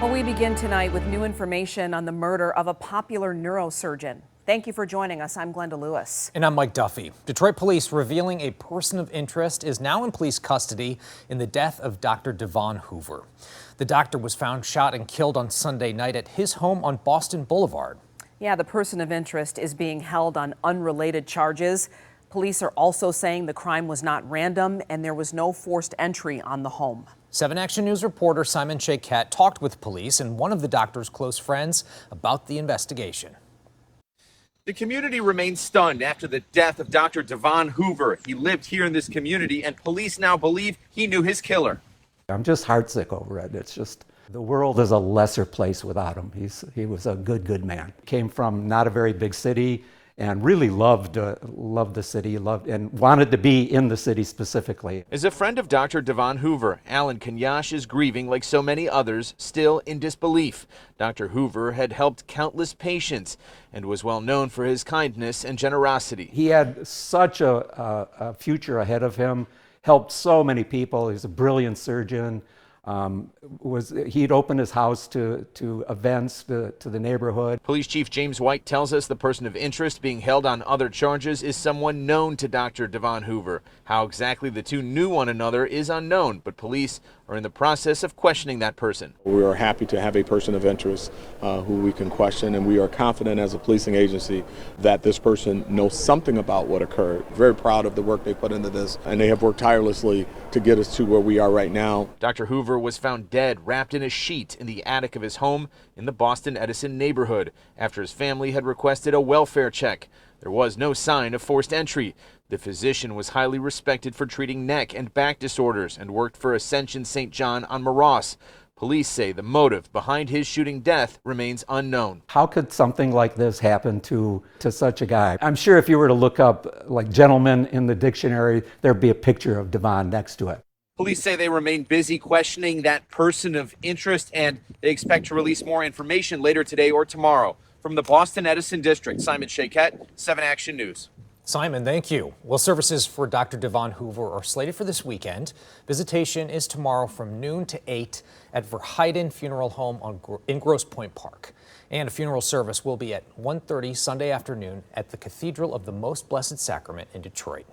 Well, we begin tonight with new information on the murder of a popular neurosurgeon. Thank you for joining us. I'm Glenda Lewis. And I'm Mike Duffy. Detroit police revealing a person of interest is now in police custody in the death of Dr. Devon Hoover. The doctor was found shot and killed on Sunday night at his home on Boston Boulevard. Yeah, the person of interest is being held on unrelated charges. Police are also saying the crime was not random and there was no forced entry on the home. 7 Action News reporter Simon Shaykat talked with police and one of the doctor's close friends about the investigation. The community remains stunned after the death of Dr. Devon Hoover. He lived here in this community, and police now believe he knew his killer. I'm just heartsick over it. It's just, the world is a lesser place without him. He was a good man. Came from not a very big city and really loved the city, and wanted to be in the city specifically. As a friend of Dr. Devon Hoover, Alan Kenyash is grieving like so many others, still in disbelief. Dr. Hoover had helped countless patients and was well known for his kindness and generosity. He had such a future ahead of him, helped so many people. He's a brilliant surgeon. He'd open his house to events, to the neighborhood. Police Chief James White tells us the person of interest being held on other charges is someone known to Dr. Devon Hoover. How exactly the two knew one another is unknown, but police are in the process of questioning that person. We are happy to have a person of interest who we can question, and we are confident as a policing agency that this person knows something about what occurred. Very proud of the work they put into this, and they have worked tirelessly to get us to where we are right now. Dr. Hoover was found dead, wrapped in a sheet in the attic of his home in the Boston Edison neighborhood after his family had requested a welfare check. There was no sign of forced entry. The physician was highly respected for treating neck and back disorders and worked for Ascension St. John on Moross. Police say the motive behind his shooting death remains unknown. How could something like this happen to such a guy? I'm sure if you were to look up like gentleman in the dictionary, there'd be a picture of Devon next to it. Police say they remain busy questioning that person of interest, and they expect to release more information later today or tomorrow. From the Boston Edison District, Simon Shaykat, 7 Action News. Simon, thank you. Well, services for Dr. Devon Hoover are slated for this weekend. Visitation is tomorrow from noon to 8 at Verheiden Funeral Home in Grosse Pointe Park. And a funeral service will be at 1:30 Sunday afternoon at the Cathedral of the Most Blessed Sacrament in Detroit.